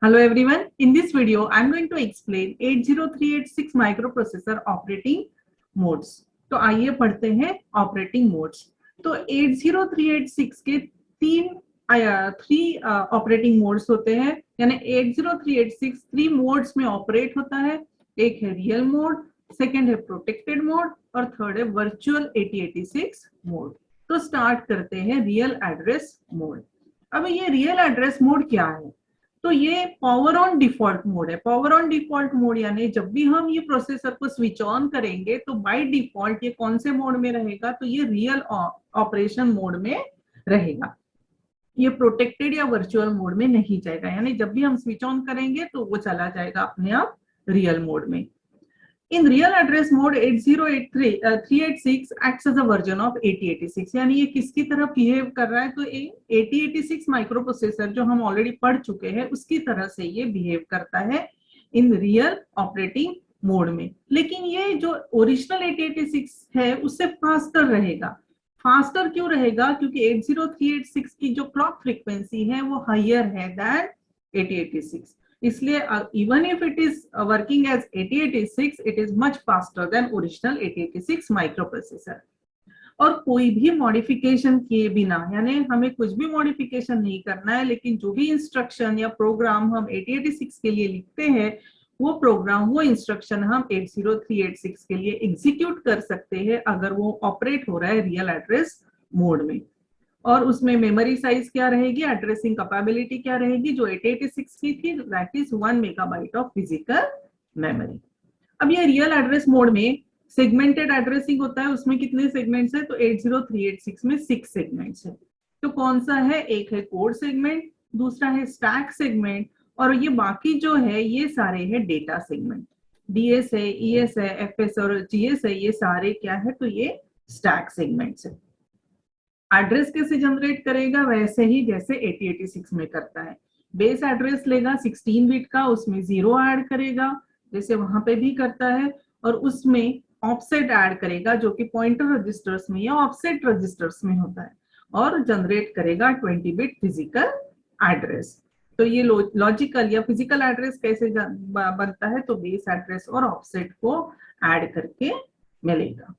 Hello everyone. In this video, I am going to explain 80386 microprocessor operating modes. तो आइए पढ़ते हैं operating modes. तो 80386 के थ्री ऑपरेटिंग मोड्स होते हैं, यानी 80386 थ्री मोड्स में ऑपरेट होता है। एक है रियल मोड, सेकंड है प्रोटेक्टेड मोड और थर्ड है वर्चुअल 8086 मोड। तो स्टार्ट करते हैं रियल एड्रेस मोड। अब ये रियल एड्रेस मोड क्या है? तो ये पावर ऑन डिफॉल्ट मोड है। पावर ऑन डिफॉल्ट मोड यानी जब भी हम ये प्रोसेसर को स्विच ऑन करेंगे तो बाय डिफॉल्ट ये कौन से मोड में रहेगा? तो ये रियल ऑपरेशन मोड में रहेगा। ये प्रोटेक्टेड या वर्चुअल मोड में नहीं जाएगा, यानी जब भी हम स्विच ऑन करेंगे तो वो चला जाएगा अपने आप रियल मोड में। In real address mode 386 acts as a version of 8086, यानी ये किसकी तरह बिहेव कर रहा है? तो 8086 माइक्रो प्रोसेसर जो हम ऑलरेडी पढ़ चुके हैं उसकी तरह से ये बिहेव करता है इन रियल ऑपरेटिंग मोड में। लेकिन ये जो ओरिजिनल 8086 है उससे फास्टर रहेगा। फास्टर क्यों रहेगा? क्योंकि 80386 की जो क्लॉक फ्रीक्वेंसी है वो हायर है दैन 8086, इसलिए even if it is working as 8086 it is much faster than original 8086 microprocessor. और कोई भी मॉडिफिकेशन किए बिना, यानी हमें कुछ भी मॉडिफिकेशन नहीं करना है, लेकिन जो भी इंस्ट्रक्शन या प्रोग्राम हम 8086 के लिए लिखते हैं वो प्रोग्राम, वो इंस्ट्रक्शन हम 80386 के लिए एग्जीक्यूट कर सकते हैं अगर वो ऑपरेट हो रहा है रियल एड्रेस मोड में। और उसमें मेमोरी साइज क्या रहेगी, एड्रेसिंग कैपेबिलिटी क्या रहेगी जो 886 की थी, that is 1 megabyte of physical memory. अब ये रियल एड्रेस मोड में सेगमेंटेड एड्रेसिंग होता है। उसमें कितने सेगमेंट्स है? तो 80386 में 6 सेगमेंट्स है। तो कौन सा है? एक है कोड सेगमेंट, दूसरा है स्टैक सेगमेंट और ये बाकी जो है ये सारे है डेटा सेगमेंट। डीएस है, ईएस है, एफएस और जीएस है, ये सारे क्या है? तो ये स्टैक सेगमेंट्स है। एड्रेस कैसे जनरेट करेगा? वैसे ही जैसे 8086 में करता है। बेस एड्रेस लेगा 16 बिट का, उसमें 0 ऐड करेगा जैसे वहां पे भी करता है, और उसमें ऑफसेट ऐड करेगा जो कि पॉइंटर रजिस्टर्स में या ऑफसेट रजिस्टर्स में होता है, और जनरेट करेगा 20 बिट फिजिकल एड्रेस। तो ये लॉजिकल या फिजिकल एड्रेस कैसे बनता है? तो बेस एड्रेस और ऑफसेट को ऐड करके मिलेगा।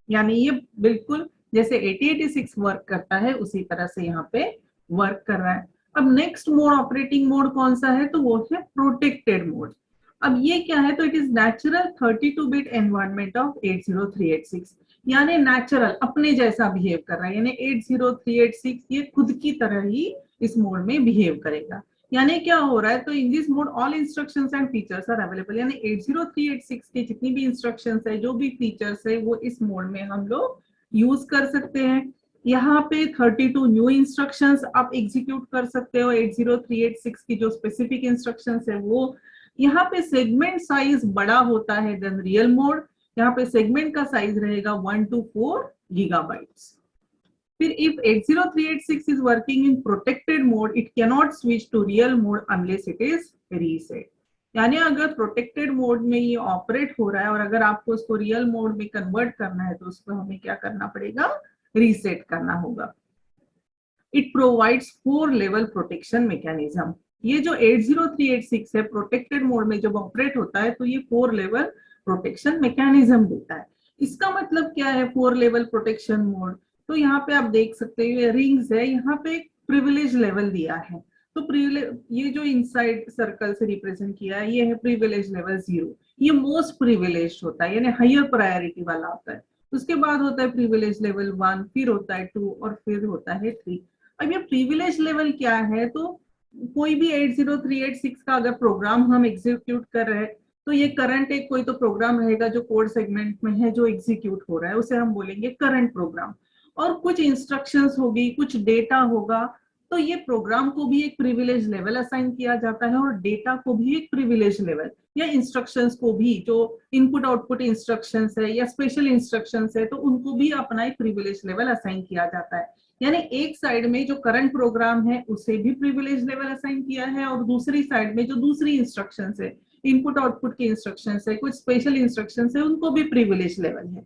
यानी ये बिल्कुल जैसे 8086 वर्क करता है उसी तरह से यहाँ पे वर्क कर रहा है। अब नेक्स्ट मोड, ऑपरेटिंग मोड कौन सा है? तो वो है प्रोटेक्टेड मोड। अब ये क्या है? तो it is natural 32 bit environment of 80386, यानी नेचुरल अपने जैसा बिहेव कर रहा है, यानी 80386 ये खुद की तरह ही इस मोड में बिहेव करेगा। यानी क्या हो रहा है? तो in this mode all instructions and features are available, यानी 80386 के जितनी भी इंस्ट्रक्शंस है, जो भी फीचर्स है, वो इस मोड में हम लोग यूज कर सकते हैं। यहाँ पे 32 न्यू इंस्ट्रक्शंस आप एग्जीक्यूट कर सकते हो। 80386 की जो स्पेसिफिक इंस्ट्रक्शंस है वो, यहाँ पे सेगमेंट साइज बड़ा होता है देन रियल मोड। यहाँ पे सेगमेंट का साइज रहेगा 1 to 4 गीगाबाइट्स। फिर if 80386 is working in protected mode, it cannot switch to real mode unless it is reset। यानी अगर प्रोटेक्टेड मोड में ये ऑपरेट हो रहा है और अगर आपको उसको रियल मोड में कन्वर्ट करना है तो उसको हमें क्या करना पड़ेगा? रीसेट करना होगा। It provides 4 level protection mechanism. ये जो 80386 है प्रोटेक्टेड मोड में जब ऑपरेट होता है तो ये 4 लेवल प्रोटेक्शन मैकेनिज्म देता है। इसका मतलब क्या है 4 लेवल प्रोटेक्शन मोड? तो यहाँ पे आप देख सकते हैं रिंग्स है, यहाँ पे एक प्रिविलेज लेवल दिया है। तो ये जो इनसाइड सर्कल से रिप्रेजेंट किया है ये है प्रिविलेज लेवल 0, ये मोस्ट प्रिविलेज होता है, यानी हायर प्रायोरिटी वाला होता है। उसके बाद होता है प्रिविलेज लेवल 1, फिर होता है 2 और फिर होता है 3। अब ये प्रिविलेज लेवल क्या है? तो कोई भी 80386 का अगर प्रोग्राम हम एग्जीक्यूट कर रहे हैं तो ये करंट एक कोई तो प्रोग्राम रहेगा जो कोड सेगमेंट में है जो एग्जीक्यूट हो रहा है, उसे हम बोलेंगे करंट प्रोग्राम। और कुछ इंस्ट्रक्शंस होगी, कुछ डेटा होगा, तो ये प्रोग्राम को भी एक प्रिविलेज लेवल असाइन किया जाता है और डेटा को भी एक प्रिविलेज लेवल, या इंस्ट्रक्शंस को भी, जो इनपुट आउटपुट इंस्ट्रक्शंस है या स्पेशल इंस्ट्रक्शंस है, तो उनको भी अपना एक प्रिविलेज लेवल असाइन किया जाता है। यानी एक साइड में जो करंट प्रोग्राम है उसे भी प्रिविलेज लेवल असाइन किया है, और दूसरी साइड में जो दूसरी इंस्ट्रक्शंस है, इनपुट आउटपुट की इंस्ट्रक्शंस है, कुछ स्पेशल इंस्ट्रक्शंस है, उनको भी प्रिविलेज लेवल है।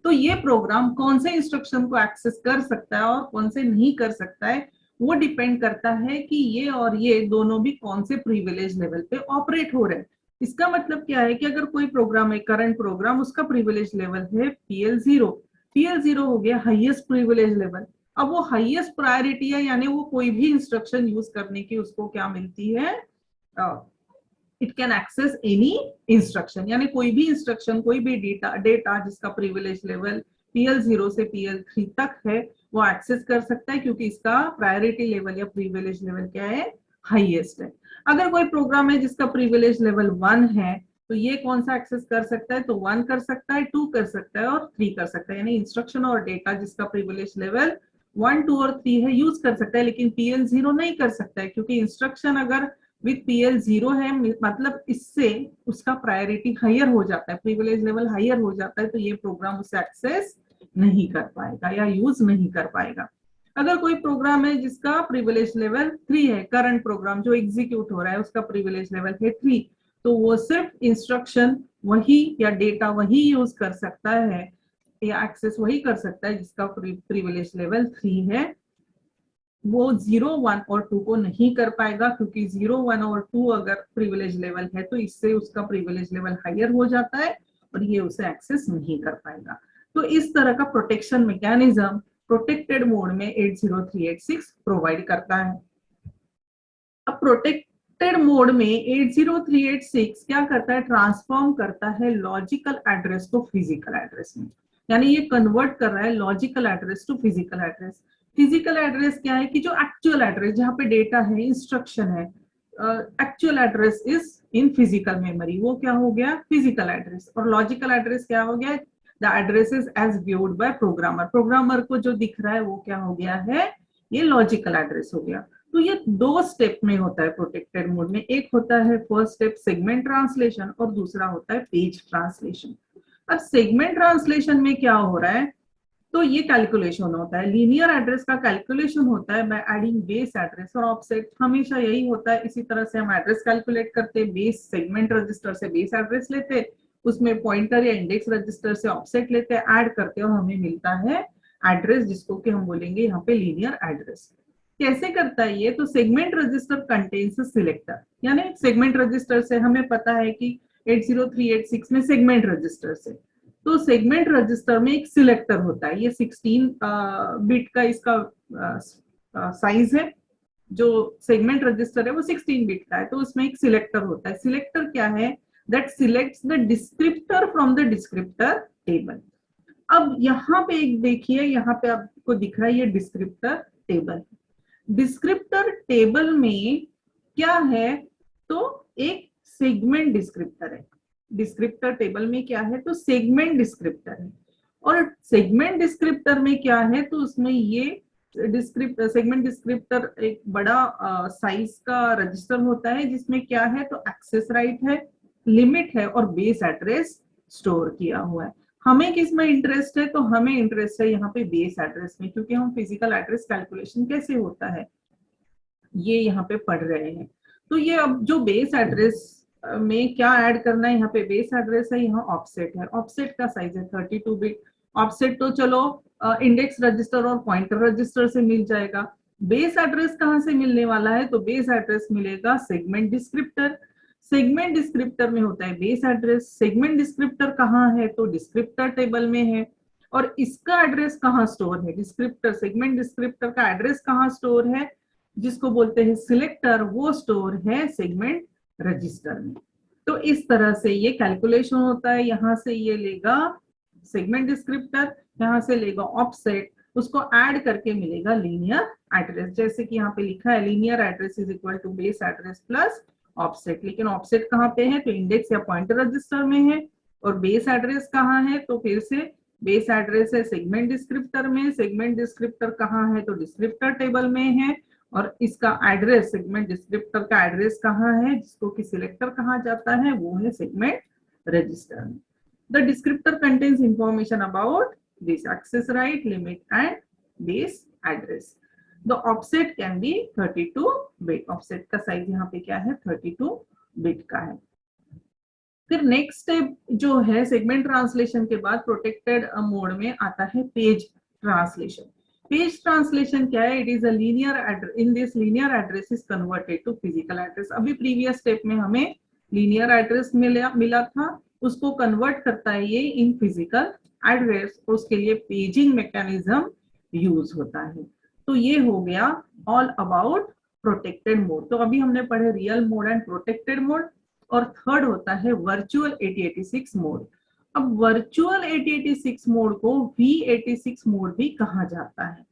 तो ये प्रोग्राम कौन से इंस्ट्रक्शन को एक्सेस कर सकता है और कौन से नहीं कर सकता है वो डिपेंड करता है कि ये और ये दोनों भी कौन से प्रिविलेज लेवल पे ऑपरेट हो रहे हैं। इसका मतलब क्या है कि अगर कोई प्रोग्राम है, करंट प्रोग्राम, उसका प्रिविलेज लेवल है PL0, PL0 हो गया हाईएस्ट प्रिविलेज लेवल। अब वो हाईएस्ट प्रायोरिटी है, यानी वो कोई भी इंस्ट्रक्शन यूज करने की उसको क्या मिलती है, it can access any instruction, यानी कोई भी इंस्ट्रक्शन, कोई भी डेटा जिसका प्रिविलेज लेवल PL0 से PL3 तक है वो एक्सेस कर सकता है, क्योंकि इसका प्रायोरिटी लेवल या प्रिविलेज लेवल क्या है, हाईएस्ट है। अगर कोई प्रोग्राम है जिसका प्रिविलेज लेवल 1 है तो ये कौन सा एक्सेस कर सकता है, तो 1 कर सकता है, 2 कर सकता है और 3 कर सकता है, यानी इंस्ट्रक्शन और डेटा जिसका प्रिविलेज लेवल 1, 2 और 3 है यूज कर सकता है, लेकिन PL0 नहीं कर सकता है, क्योंकि इंस्ट्रक्शन अगर विथ PL0 है मतलब इससे उसका प्रायोरिटी हायर हो जाता है, प्रिविलेज लेवल हायर हो जाता है, तो ये प्रोग्राम उसे एक्सेस नहीं कर पाएगा या यूज नहीं कर पाएगा। अगर कोई प्रोग्राम है जिसका प्रिविलेज लेवल 3 है, करंट प्रोग्राम जो एग्जीक्यूट हो रहा है उसका प्रिविलेज लेवल है 3, तो वो सिर्फ इंस्ट्रक्शन वही या डेटा वही यूज कर सकता है या एक्सेस वही कर सकता है जिसका प्रिविलेज लेवल 3 है। वो 0, 1 और 2 को नहीं कर पाएगा, क्योंकि 0, 1 और 2 अगर प्रिविलेज लेवल है तो इससे उसका प्रिविलेज लेवल हायर हो जाता है और ये उसे एक्सेस नहीं कर पाएगा। तो इस तरह का प्रोटेक्शन मैकेनिज्म प्रोटेक्टेड मोड में 80386 प्रोवाइड करता है। अब प्रोटेक्टेड मोड में 80386 क्या करता है, ट्रांसफॉर्म करता है लॉजिकल एड्रेस को फिजिकल एड्रेस में, यानी ये कन्वर्ट कर रहा है logical address to physical address. Physical address क्या है कि जो एक्चुअल एड्रेस जहाँ पे डेटा है, इंस्ट्रक्शन है, actual address is in physical memory, वो क्या हो गया, फिजिकल एड्रेस। और लॉजिकल एड्रेस क्या हो गया, the address is as viewed by programmer, programmer को जो दिख रहा है वो क्या हो गया है, ये लॉजिकल एड्रेस हो गया। तो ये 2 स्टेप में होता है प्रोटेक्टेड मोड में, एक होता है फर्स्ट स्टेप सेगमेंट ट्रांसलेशन और दूसरा होता है पेज ट्रांसलेशन। अब सेगमेंट ट्रांसलेशन में क्या हो रहा है, तो ये कैलकुलेशन होता है, लीनियर एड्रेस का कैलकुलेशन होता है बाय एडिंग बेस एड्रेस और ऑफसेट, हमेशा यही होता है। इसी तरह से हम एड्रेस कैलकुलेट करते हैं, बेस सेगमेंट रजिस्टर से बेस एड्रेस लेते, उसमें पॉइंटर या इंडेक्स रजिस्टर से ऑफसेट लेते, ऐड करते और हमें मिलता है एड्रेस, जिसको कि हम बोलेंगे यहाँ पे लीनियर एड्रेस। कैसे करता है ये, तो सेगमेंट रजिस्टर कंटेन्स सिलेक्टर, यानी सेगमेंट रजिस्टर से हमें पता है कि 80386 में सेगमेंट रजिस्टर से, तो सेगमेंट रजिस्टर में एक सिलेक्टर होता है, ये 16 बिट का इसका साइज है, जो सेगमेंट रजिस्टर है वो 16 बिट का है, तो उसमें एक सिलेक्टर होता है। सिलेक्टर क्या है, that selects the descriptor from the descriptor table. अब यहाँ पे एक देखिए, यहाँ पे आपको दिख रहा है ये डिस्क्रिप्टर टेबल। डिस्क्रिप्टर टेबल में क्या है, तो एक सेगमेंट डिस्क्रिप्टर है, डिस्क्रिप्टर टेबल में क्या है, तो सेगमेंट डिस्क्रिप्टर है। और सेगमेंट डिस्क्रिप्टर में क्या है, तो उसमें ये सेगमेंट डिस्क्रिप्टर एक बड़ा साइज का रजिस्टर होता है, जिसमें क्या है, तो एक्सेस राइट है, लिमिट है और बेस एड्रेस स्टोर किया हुआ है। हमें किस में इंटरेस्ट है, तो हमें इंटरेस्ट है यहाँ पे बेस एड्रेस में, क्योंकि हम फिजिकल एड्रेस कैलकुलेशन कैसे होता है ये यहाँ पे पढ़ रहे हैं। तो ये अब जो बेस एड्रेस में क्या ऐड करना है, यहाँ पे बेस एड्रेस है, यहाँ ऑफसेट है, ऑफसेट का साइज है 32 बिट। ऑफसेट तो चलो इंडेक्स रजिस्टर और पॉइंटर रजिस्टर से मिल जाएगा। बेस एड्रेस कहाँ से मिलने वाला है, तो बेस एड्रेस मिलेगा सेगमेंट डिस्क्रिप्टर। सेगमेंट डिस्क्रिप्टर में होता है बेस एड्रेस, सेगमेंट डिस्क्रिप्टर कहाँ है, तो डिस्क्रिप्टर टेबल में है। और इसका एड्रेस कहाँ स्टोर है, डिस्क्रिप्टर सेगमेंट डिस्क्रिप्टर का एड्रेस कहाँ स्टोर है, जिसको बोलते हैं सिलेक्टर, वो स्टोर है सेगमेंट रजिस्टर में। तो इस तरह से ये कैलकुलेशन होता है, यहाँ से ये लेगा सेगमेंट डिस्क्रिप्टर, यहाँ से लेगा ऑफसेट, उसको ऐड करके मिलेगा लीनियर एड्रेस। जैसे कि यहाँ पे लिखा है linear address is equal to base address plus offset, लेकिन ऑफसेट कहाँ पे है, तो इंडेक्स या पॉइंटर रजिस्टर में है। और बेस एड्रेस कहाँ है, तो फिर से बेस एड्रेस है सेगमेंट डिस्क्रिप्टर में, सेगमेंट डिस्क्रिप्टर कहाँ है, तो डिस्क्रिप्टर टेबल में है। और इसका एड्रेस, सेगमेंट डिस्क्रिप्टर का एड्रेस कहाँ है, जिसको कि सिलेक्टर कहा जाता है, वो है सेगमेंट रजिस्टर में। The descriptor contains information about this access right, limit and base address. The offset can be 32 bit, offset का साइज यहाँ पे क्या है, 32 बिट का है। फिर नेक्स्ट स्टेप जो है सेगमेंट ट्रांसलेशन के बाद प्रोटेक्टेड मोड में आता है पेज ट्रांसलेशन। पेज ट्रांसलेशन क्या है? It is a linear address, in this linear address is converted to physical address. अभी प्रीवियस स्टेप में हमें लीनियर एड्रेस मिला था, उसको कन्वर्ट करता है ये इन फिजिकल एड्रेस, उसके लिए पेजिंग मैकेनिज्म यूज होता है। तो ये हो गया ऑल अबाउट प्रोटेक्टेड मोड। तो अभी हमने पढ़े real mode and protected mode, और थर्ड होता है वर्चुअल 8086 मोड। अब वर्चुअल 8086 मोड को V86 मोड भी कहा जाता है।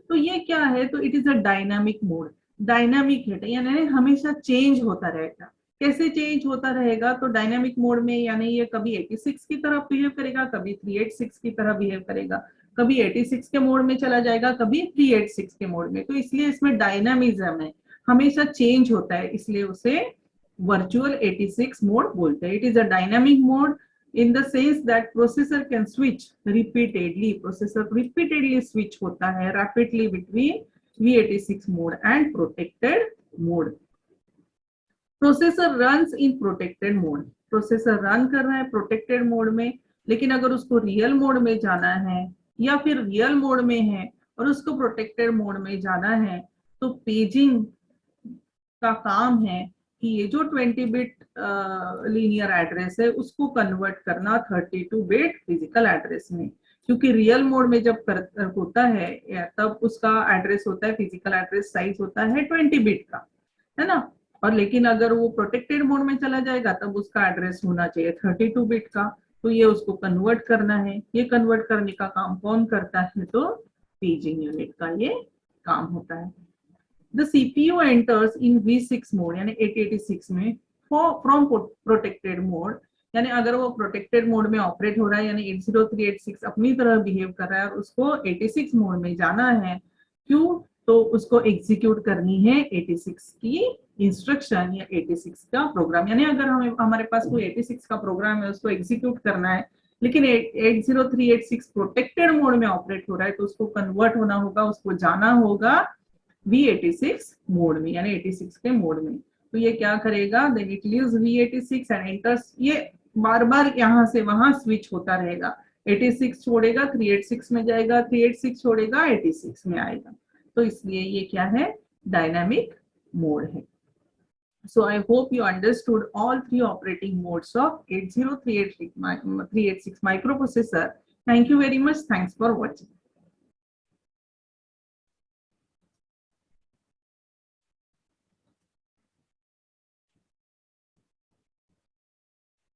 तो ये क्या है? तो it is a dynamic mode. Dynamic है यानी हमेशा चेंज होता रहेगा। कैसे चेंज होता रहेगा? तो डायनामिक मोड में यानी ये कभी 86 की तरह बिहेव करेगा, कभी 386 की तरह बिहेव करेगा, कभी 86 के मोड में चला जाएगा, कभी 386 के मोड में। तो इसलिए इसमें डायनामिज्म है, हमेशा चेंज होता है, इसलिए उसे वर्चुअल 86 मोड बोलते हैं। It is a dynamic mode in the sense that processor can switch repeatedly, processor repeatedly switch होता है rapidly between V86 mode and protected mode. Processor runs in protected mode, processor run कर रहा है protected mode में, लेकिन अगर उसको real mode में जाना है या फिर रियल मोड में है और उसको प्रोटेक्टेड मोड में जाना है, तो पेजिंग का काम है कि ये जो 20 बिट लीनियर एड्रेस है उसको कन्वर्ट करना 32 बिट फिजिकल एड्रेस में। क्योंकि रियल मोड में जब होता है तब उसका एड्रेस होता है, फिजिकल एड्रेस साइज होता है 20 बिट का, है ना। और लेकिन अगर वो प्रोटेक्टेड मोड में चला जाएगा तब उसका एड्रेस होना चाहिए 32 बिट का। तो ये उसको कन्वर्ट करना है। ये कन्वर्ट करने का काम कौन करता है? तो पेजिंग यूनिट का ये काम होता है। The CPU enters in V6 mode यानी 8086 में from protected mode, यानी अगर वो प्रोटेक्टेड मोड में ऑपरेट हो रहा है यानी 80386 अपनी तरह बिहेव कर रहा है और उसको 86 मोड में जाना है, क्यों? तो उसको एग्जीक्यूट करनी है 86 की इंस्ट्रक्शन या 86 का प्रोग्राम। यानी अगर हमारे पास कोई 86 का प्रोग्राम है उसको एग्जीक्यूट करना है, लेकिन 80386 प्रोटेक्टेड मोड में ऑपरेट हो रहा है, तो उसको कन्वर्ट होना होगा, उसको जाना होगा V86 मोड में यानी 86 के मोड में। तो ये क्या करेगा? Then it leaves V86 and enters. ये बार बार यहाँ से वहां स्विच होता रहेगा, 86 छोड़ेगा 386 में जाएगा, 386 छोड़ेगा 86 में आएगा। तो इसलिए ये क्या है? डायनामिक मोड है। So I hope you understood all three operating modes of 80386 microprocessor. Thank you very much. Thanks for watching.